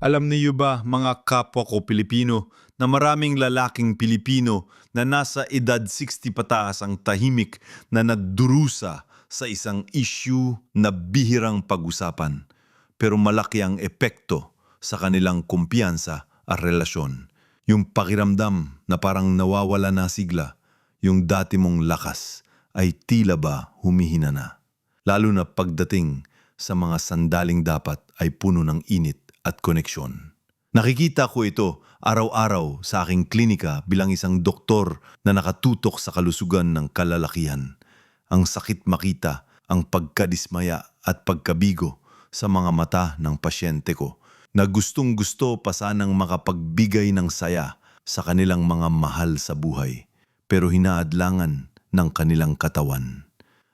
Alam niyo ba, mga kapwa ko Pilipino, na maraming lalaking Pilipino na nasa edad 60 pataas ang tahimik na nagdurusa sa isang issue na bihirang pag-usapan. Pero malaki ang epekto sa kanilang kumpiyansa at relasyon. Yung pakiramdam na parang nawawala na sigla, yung dati mong lakas ay tila ba humihina na. Lalo na pagdating sa mga sandaling dapat ay puno ng init at koneksyon. Nakikita ko ito araw-araw sa aking klinika bilang isang doktor na nakatutok sa kalusugan ng kalalakihan. Ang sakit makita, ang pagkadismaya at pagkabigo sa mga mata ng pasyente ko na gustong-gusto pa sanang makapagbigay ng saya sa kanilang mga mahal sa buhay, pero hinaadlangan ng kanilang katawan.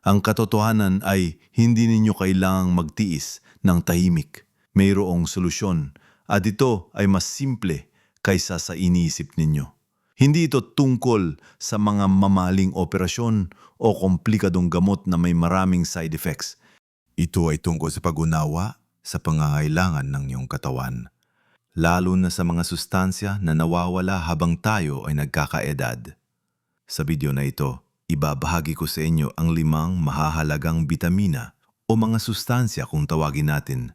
Ang katotohanan ay hindi ninyo kailangang magtiis ng tahimik. Mayroong solusyon at ito ay mas simple kaysa sa iniisip ninyo. Hindi ito tungkol sa mga mamaling operasyon o komplikadong gamot na may maraming side effects. Ito ay tungkol sa pag-unawa sa pangangailangan ng iyong katawan, lalo na sa mga sustansya na nawawala habang tayo ay nagkakaedad. Sa video na ito, ibabahagi ko sa inyo ang 5 mahahalagang bitamina o mga sustansya kung tawagin natin,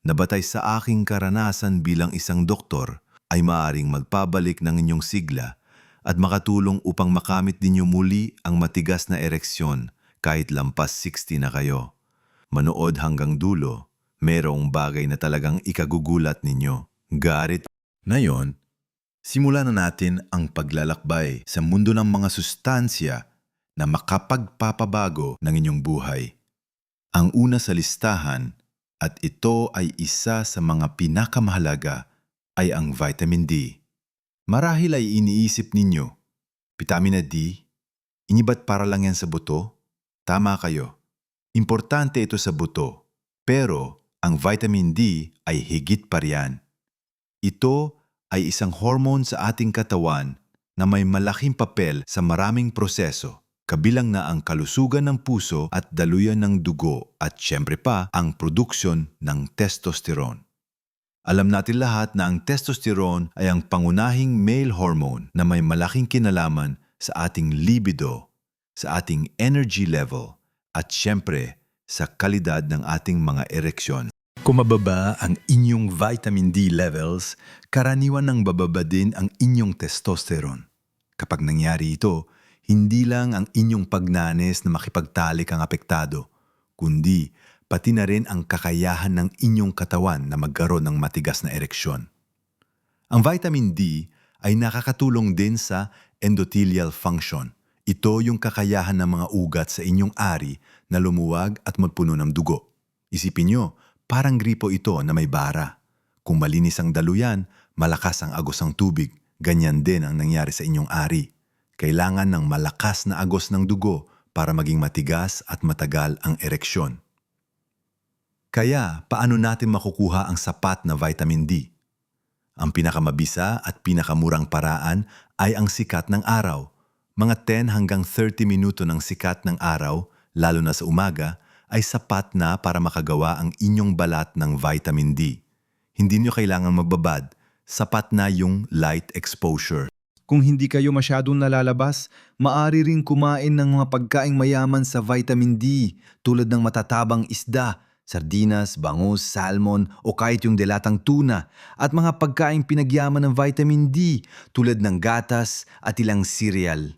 na batay sa aking karanasan bilang isang doktor ay maaaring magpabalik ng inyong sigla at makatulong upang makamit ninyo muli ang matigas na ereksyon kahit lampas 60 na kayo. Manood hanggang dulo, merong bagay na talagang ikagugulat ninyo. Got it? Ngayon, simulan na natin ang paglalakbay sa mundo ng mga sustansya na makapagpapabago ng inyong buhay. Ang una sa listahan, at ito ay isa sa mga pinakamahalaga, ay ang vitamin D. Marahil ay iniisip ninyo, vitamina D, iniba't para lang yan sa buto? Tama kayo. Importante ito sa buto, pero ang vitamin D ay higit pa riyan. Ito ay isang hormone sa ating katawan na may malaking papel sa maraming proseso, kabilang na ang kalusugan ng puso at daluyan ng dugo at syempre pa ang produksyon ng testosterone. Alam natin lahat na ang testosterone ay ang pangunahing male hormone na may malaking kinalaman sa ating libido, sa ating energy level at syempre sa kalidad ng ating mga ereksyon. Kung mababa ang inyong vitamin D levels, karaniwan nang bababa din ang inyong testosterone. Kapag nangyari ito, hindi lang ang inyong pagnanes na makipagtalik ang apektado, kundi pati na rin ang kakayahan ng inyong katawan na magkaroon ng matigas na ereksyon. Ang vitamin D ay nakakatulong din sa endothelial function. Ito yung kakayahan ng mga ugat sa inyong ari na lumuwag at magpuno ng dugo. Isipin nyo, parang gripo ito na may bara. Kung malinis ang daluyan, malakas ang agos ng tubig. Ganyan din ang nangyari sa inyong ari. Kailangan ng malakas na agos ng dugo para maging matigas at matagal ang ereksyon. Kaya, paano natin makukuha ang sapat na vitamin D? Ang pinakamabisa at pinakamurang paraan ay ang sikat ng araw. Mga 10 hanggang 30 minuto ng sikat ng araw, lalo na sa umaga, ay sapat na para makagawa ang inyong balat ng vitamin D. Hindi nyo kailangan magbabad, sapat na yung light exposure. Kung hindi kayo masyadong nalalabas, maaari ring kumain ng mga pagkaing mayaman sa vitamin D tulad ng matatabang isda, sardinas, bangus, salmon o kahit yung delatang tuna at mga pagkaing pinagyaman ng vitamin D tulad ng gatas at ilang cereal.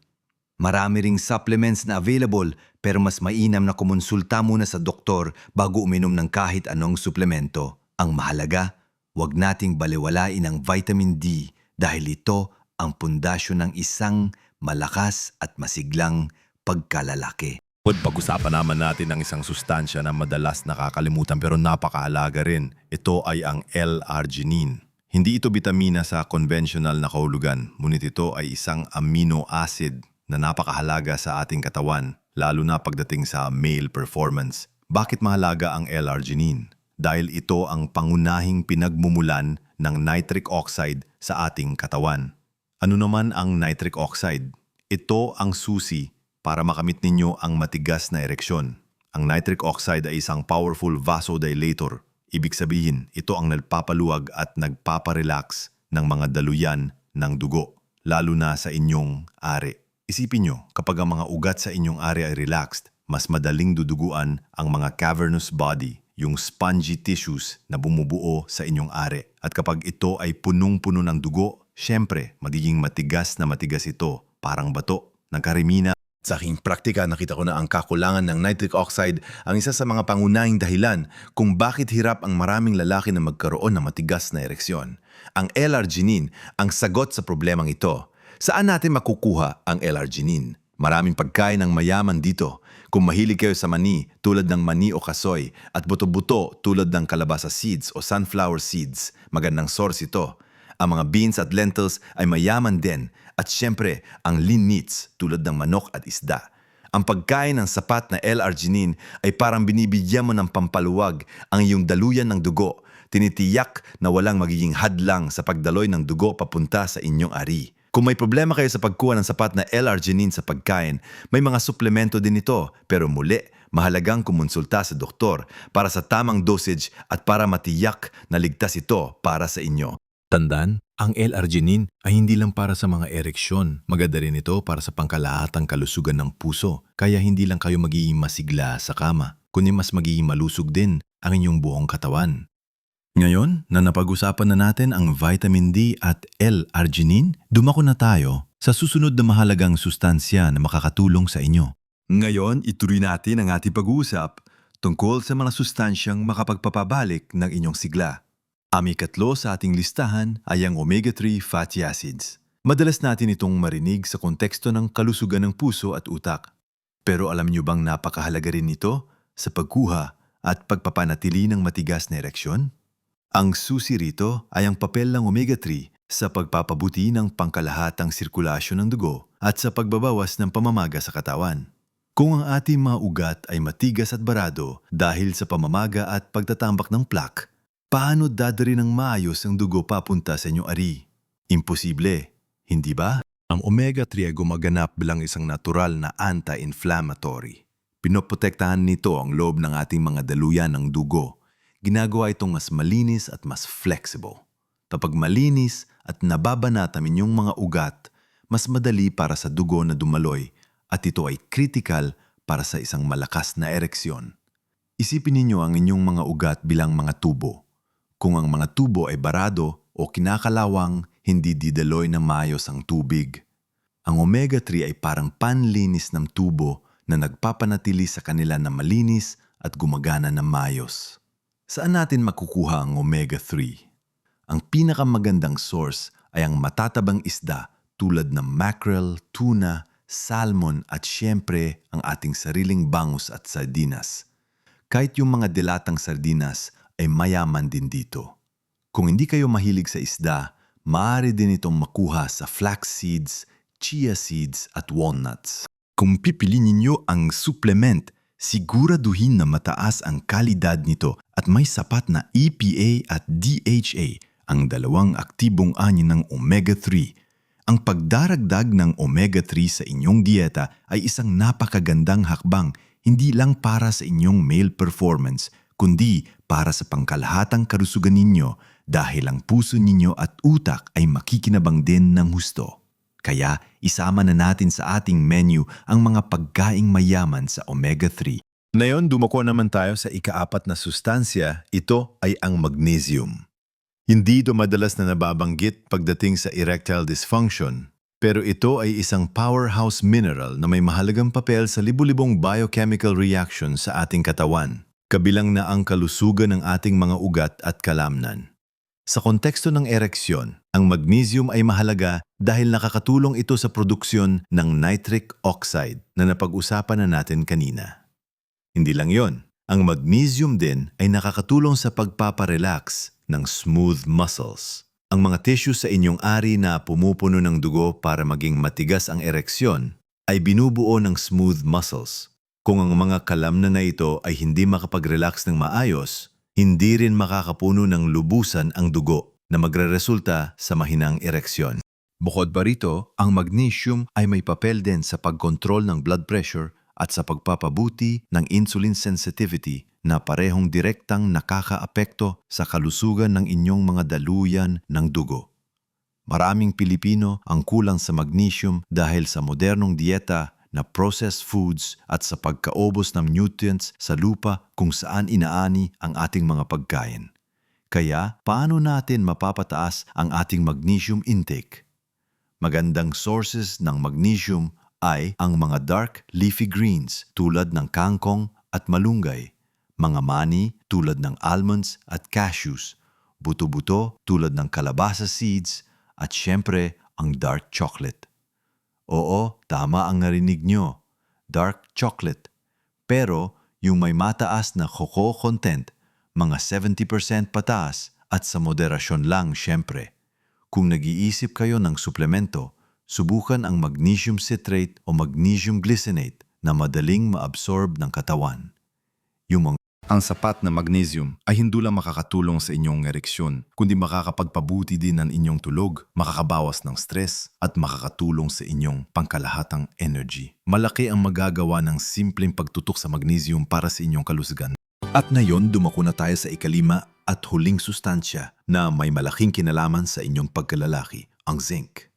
Marami ring supplements na available pero mas mainam na kumonsulta muna sa doktor bago uminom ng kahit anong suplemento. Ang mahalaga, huwag nating balewalain ang vitamin D dahil ito ang pundasyon ng isang malakas at masiglang pagkalalaki. Pag-usapan naman natin ang isang sustansya na madalas nakakalimutan pero napakahalaga rin. Ito ay ang L-arginine. Hindi ito bitamina sa conventional na kahulugan, ngunit ito ay isang amino acid na napakahalaga sa ating katawan, lalo na pagdating sa male performance. Bakit mahalaga ang L-arginine? Dahil ito ang pangunahing pinagmumulan ng nitric oxide sa ating katawan. Ano naman ang nitric oxide? Ito ang susi para makamit ninyo ang matigas na ereksyon. Ang nitric oxide ay isang powerful vasodilator. Ibig sabihin, ito ang nagpapaluwag at nagpaparelax ng mga daluyan ng dugo, lalo na sa inyong ari. Isipin nyo, kapag ang mga ugat sa inyong ari ay relaxed, mas madaling duduguan ang mga cavernous body, yung spongy tissues na bumubuo sa inyong ari. At kapag ito ay punong-puno ng dugo, syempre, magiging matigas ito, parang bato, nagkarimina. Sa aking praktika, nakita ko na ang kakulangan ng nitric oxide ang isa sa mga pangunahing dahilan kung bakit hirap ang maraming lalaki na magkaroon ng matigas na ereksyon. Ang L-arginine ang sagot sa problemang ito. Saan natin makukuha ang L-arginine? Maraming pagkain ang mayaman dito. Kung mahilig kayo sa mani tulad ng mani o kasoy at buto-buto tulad ng kalabasa seeds o sunflower seeds, magandang source ito. Ang mga beans at lentils ay mayaman din at syempre ang lean meats tulad ng manok at isda. Ang pagkain ng sapat na L-arginine ay parang binibigyan mo ng pampaluwag ang iyong daluyan ng dugo. Tinitiyak na walang magiging hadlang sa pagdaloy ng dugo papunta sa inyong ari. Kung may problema kayo sa pagkuha ng sapat na L-arginine sa pagkain, may mga suplemento din ito. Pero muli, mahalagang kumonsulta sa doktor para sa tamang dosage at para matiyak na ligtas ito para sa inyo. Tandaan, ang L-arginine ay hindi lang para sa mga ereksyon. Maganda rin ito para sa pangkalahatang kalusugan ng puso. Kaya hindi lang kayo magiging masigla sa kama, kundi mas magiging malusog din ang inyong buong katawan. Ngayon na napag-usapan na natin ang vitamin D at L-arginine, dumako na tayo sa susunod na mahalagang sustansya na makakatulong sa inyo. Ngayon, ituloy natin ang ating pag-uusap tungkol sa mga sustansyang makapagpapabalik ng inyong sigla. Ang ikatlo sa ating listahan ay ang omega-3 fatty acids. Madalas natin itong marinig sa konteksto ng kalusugan ng puso at utak. Pero alam niyo bang napakahalaga rin ito sa pagkuha at pagpapanatili ng matigas na ereksyon? Ang susi rito ay ang papel ng omega-3 sa pagpapabuti ng pangkalahatang sirkulasyon ng dugo at sa pagbabawas ng pamamaga sa katawan. Kung ang ating mga ugat ay matigas at barado dahil sa pamamaga at pagtatambak ng plaque, paano dadari ng maayos ang dugo papunta sa inyong ari? Imposible, hindi ba? Ang omega-3 ay gumaganap bilang isang natural na anti-inflammatory. Pinoprotektahan nito ang loob ng ating mga daluyan ng dugo. Ginagawa itong mas malinis at mas flexible. Kapag malinis at nababanatan inyong mga ugat, mas madali para sa dugo na dumaloy at ito ay critical para sa isang malakas na ereksyon. Isipin ninyo ang inyong mga ugat bilang mga tubo. Kung ang mga tubo ay barado o kinakalawang, hindi didaloy ng maayos ang tubig. Ang omega-3 ay parang panlinis ng tubo na nagpapanatili sa kanila na malinis at gumagana ng maayos. Saan natin makukuha ang omega-3? Ang pinakamagandang source ay ang matatabang isda tulad ng mackerel, tuna, salmon at syempre ang ating sariling bangus at sardinas. Kahit yung mga dilatang sardinas ay mayaman din dito. Kung hindi kayo mahilig sa isda, maaari din itong makuha sa flax seeds, chia seeds at walnuts. Kung pipili ninyo ang supplement, siguraduhin na mataas ang kalidad nito at may sapat na EPA at DHA, ang dalawang aktibong anyo ng omega-3. Ang pagdaragdag ng omega-3 sa inyong dieta ay isang napakagandang hakbang hindi lang para sa inyong male performance, kundi para sa pangkalahatang kalusugan ninyo dahil ang puso ninyo at utak ay makikinabang din ng husto. Kaya isama na natin sa ating menu ang mga pagkaing mayaman sa omega-3. Ngayon, dumako naman tayo sa ikaapat na sustansya. Ito ay ang magnesium. Hindi ito madalas na nababanggit pagdating sa erectile dysfunction, pero ito ay isang powerhouse mineral na may mahalagang papel sa libu-libong biochemical reaction sa ating katawan, kabilang na ang kalusugan ng ating mga ugat at kalamnan. Sa konteksto ng ereksyon, ang magnesium ay mahalaga dahil nakakatulong ito sa produksyon ng nitric oxide na napag-usapan na natin kanina. Hindi lang yon, ang magnesium din ay nakakatulong sa pagpaparelax ng smooth muscles. Ang mga tissues sa inyong ari na pumupuno ng dugo para maging matigas ang ereksyon ay binubuo ng smooth muscles. Kung ang mga kalamnan na ito ay hindi makapag-relax ng maayos, hindi rin makakapuno ng lubusan ang dugo na magreresulta sa mahinang ereksyon. Bukod pa rito, ang magnesium ay may papel din sa pagkontrol ng blood pressure at sa pagpapabuti ng insulin sensitivity na parehong direktang nakakaapekto sa kalusugan ng inyong mga daluyan ng dugo. Maraming Pilipino ang kulang sa magnesium dahil sa modernong dieta na processed foods at sa pagkaubos ng nutrients sa lupa kung saan inaani ang ating mga pagkain. Kaya, paano natin mapapataas ang ating magnesium intake? Magandang sources ng magnesium ay ang mga dark leafy greens tulad ng kangkong at malunggay, mga mani tulad ng almonds at cashews, buto-buto tulad ng kalabasa seeds, at syempre ang dark chocolate. Oo, tama ang narinig nyo, dark chocolate. Pero yung may mataas na cocoa content, mga 70% pataas at sa moderasyon lang syempre. Kung nag-iisip kayo ng suplemento, subukan ang magnesium citrate o magnesium glycinate na madaling maabsorb ng katawan. Ang sapat na magnesium ay hindi lang makakatulong sa inyong ereksyon, kundi makakapagpabuti din ng inyong tulog, makakabawas ng stress, at makakatulong sa inyong pangkalahatang energy. Malaki ang magagawa ng simpleng pagtutok sa magnesium para sa inyong kalusugan. At ngayon dumako na tayo sa ikalima at huling sustansya na may malaking kinalaman sa inyong pagkalalaki, ang zinc.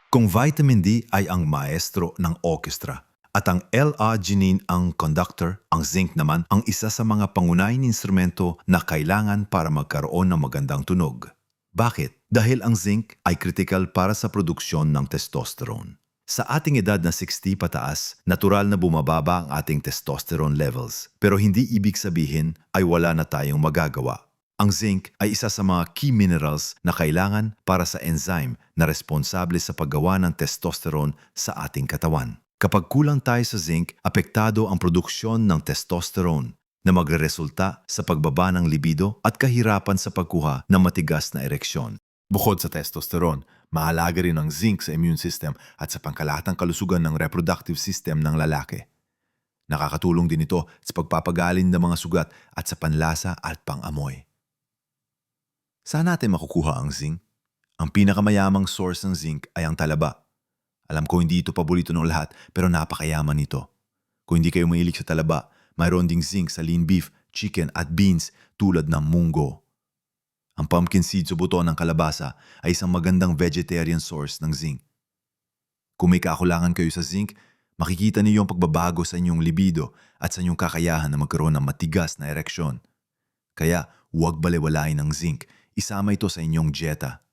Kung vitamin D ay ang maestro ng orchestra, at ang L-arginine ang conductor, ang zinc naman ang isa sa mga pangunahing instrumento na kailangan para magkaroon ng magandang tunog. Bakit? Dahil ang zinc ay critical para sa produksyon ng testosterone. Sa ating edad na 60 pataas, natural na bumababa ang ating testosterone levels. Pero hindi ibig sabihin ay wala na tayong magagawa. Ang zinc ay isa sa mga key minerals na kailangan para sa enzyme na responsable sa paggawa ng testosterone sa ating katawan. Kapag kulang tayo sa zinc, apektado ang produksyon ng testosterone na magreresulta sa pagbaba ng libido at kahirapan sa pagkuha ng matigas na ereksyon. Bukod sa testosterone, mahalaga rin ang zinc sa immune system at sa pangkalahatang kalusugan ng reproductive system ng lalaki. Nakakatulong din ito sa pagpapagalin ng mga sugat at sa panlasa at pangamoy. Saan natin makukuha ang zinc? Ang pinakamayamang source ng zinc ay ang talaba. Alam ko hindi ito paborito ng lahat pero napakayaman nito. Kung hindi kayo mahilig sa talaba, mayroon ding zinc sa lean beef, chicken at beans tulad ng munggo. Ang pumpkin seeds o buto ng kalabasa ay isang magandang vegetarian source ng zinc. Kung may kakulangan kayo sa zinc, makikita niyo ang pagbabago sa inyong libido at sa inyong kakayahan na magkaroon ng matigas na ereksyon. Kaya huwag balewalain ang zinc, isama ito sa inyong dieta.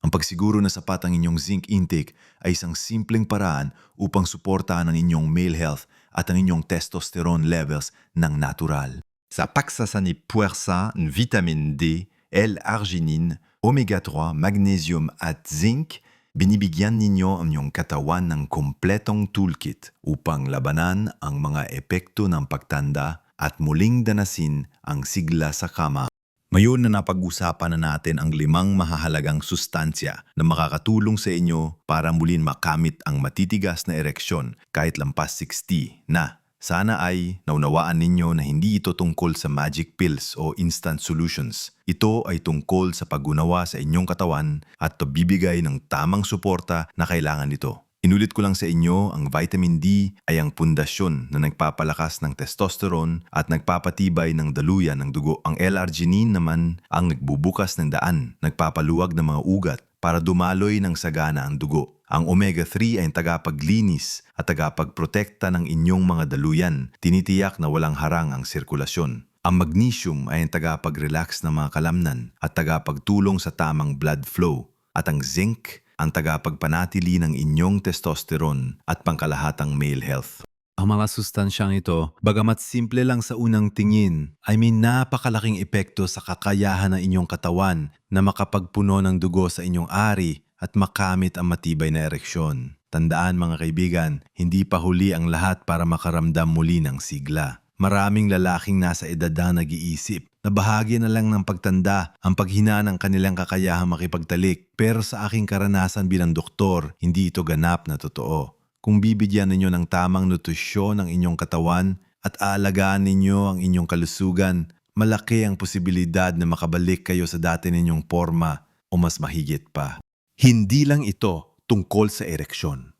Ang pagsiguro na sapat ang inyong zinc intake ay isang simpleng paraan upang suportahan ang inyong male health at ang inyong testosterone levels ng natural. Sa pagsasani puwersa ng vitamin D, L-arginine, omega-3, magnesium at zinc, binibigyan ninyo ang inyong katawan ng kumpletong toolkit upang labanan ang mga epekto ng pagtanda at muling danasin ang sigla sa kama. Ngayon na napag-usapan na natin ang 5 mahahalagang sustansya na makakatulong sa inyo para mulin makamit ang matitigas na ereksyon kahit lampas 60 na. Sana ay naunawaan ninyo na hindi ito tungkol sa magic pills o instant solutions. Ito ay tungkol sa pag-unawa sa inyong katawan at bibigay ng tamang suporta na kailangan nito. Inulit ko lang sa inyo, ang vitamin D ay ang pundasyon na nagpapalakas ng testosterone at nagpapatibay ng daluyan ng dugo. Ang L-arginine naman ang nagbubukas ng daan, nagpapaluwag ng mga ugat para dumaloy ng sagana ang dugo. Ang omega-3 ay ang tagapaglinis at tagapagprotekta ng inyong mga daluyan, tinitiyak na walang harang ang sirkulasyon. Ang magnesium ay ang tagapag-relax ng mga kalamnan at tagapagtulong sa tamang blood flow. At ang zinc ang tagapagpanatili ng inyong testosterone at pangkalahatang male health. Ang mga sustansyang ito, bagamat simple lang sa unang tingin, ay may napakalaking epekto sa kakayahan ng inyong katawan na makapagpuno ng dugo sa inyong ari at makamit ang matibay na ereksyon. Tandaan mga kaibigan, hindi pa huli ang lahat para makaramdam muli ng sigla. Maraming lalaking nasa edad na nag-iisip na bahagi na lang ng pagtanda ang paghina ng kanilang kakayahang makipagtalik. Pero sa aking karanasan bilang doktor, hindi ito ganap na totoo. Kung bibigyan ninyo ng tamang nutrisyon ang inyong katawan at aalagaan ninyo ang inyong kalusugan, malaki ang posibilidad na makabalik kayo sa dati ninyong forma o mas mahigit pa. Hindi lang ito tungkol sa ereksyon.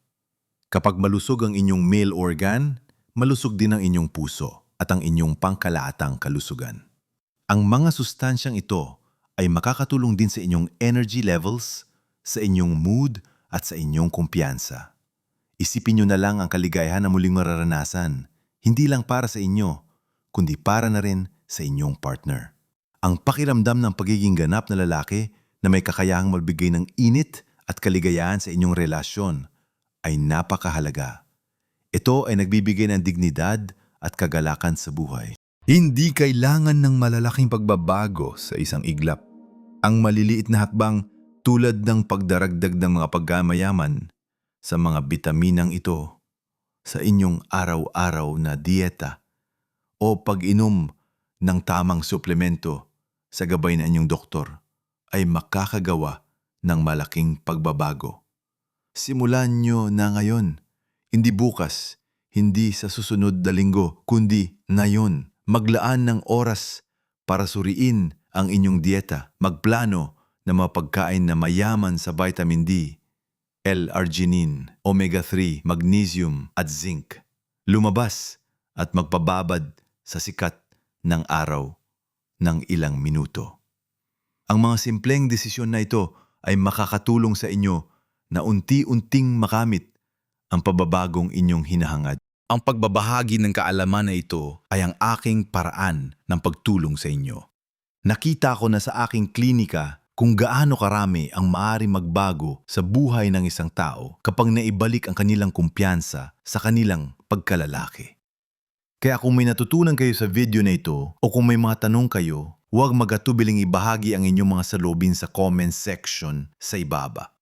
Kapag malusog ang inyong male organ, malusog din ang inyong puso. at ang inyong pangkalahatang kalusugan. Ang mga sustansyang ito ay makakatulong din sa inyong energy levels, sa inyong mood at sa inyong kumpiyansa. Isipin nyo na lang ang kaligayahan na muling mararanasan, hindi lang para sa inyo, kundi para na rin sa inyong partner. Ang pakiramdam ng pagiging ganap na lalaki na may kakayahang magbigay ng init at kaligayahan sa inyong relasyon ay napakahalaga. Ito ay nagbibigay ng dignidad at kagalakan sa buhay. Hindi kailangan ng malalaking pagbabago sa isang iglap. Ang maliliit na hakbang tulad ng pagdaragdag ng mga pagkamayaman sa mga bitaminang ito sa inyong araw-araw na dieta o pag-inom ng tamang suplemento sa gabay ng inyong doktor ay makakagawa ng malaking pagbabago. Simulan nyo na ngayon, hindi bukas, hindi sa susunod na linggo, kundi ngayon. Maglaan ng oras para suriin ang inyong dieta, magplano ng mga pagkain na mayaman sa vitamin D, L-arginine, omega-3, magnesium at zinc. Lumabas at magpababad sa sikat ng araw ng ilang minuto. Ang mga simpleng desisyon na ito ay makakatulong sa inyo na unti-unting makamit ang pababagong inyong hinahangad. Ang pagbabahagi ng kaalaman na ito ay ang aking paraan ng pagtulong sa inyo. Nakita ko na sa aking klinika kung gaano karami ang maaari magbago sa buhay ng isang tao kapag naibalik ang kanilang kumpiyansa sa kanilang pagkalalaki. Kaya kung may natutunan kayo sa video na ito o kung may mga tanong kayo, huwag magatubiling ibahagi ang inyong mga salubin sa comment section sa ibaba.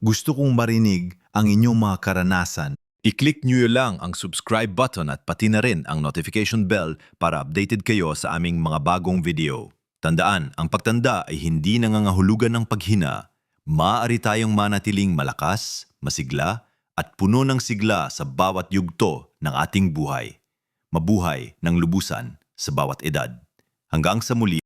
Gusto kong marinig ang inyong mga karanasan. I-click nyo lang ang subscribe button at pati na rin ang notification bell para updated kayo sa aming mga bagong video. Tandaan, ang pagtanda ay hindi nangangahulugan ng paghina. Maaari tayong manatiling malakas, masigla, at puno ng sigla sa bawat yugto ng ating buhay. Mabuhay ng lubusan sa bawat edad. Hanggang sa muli.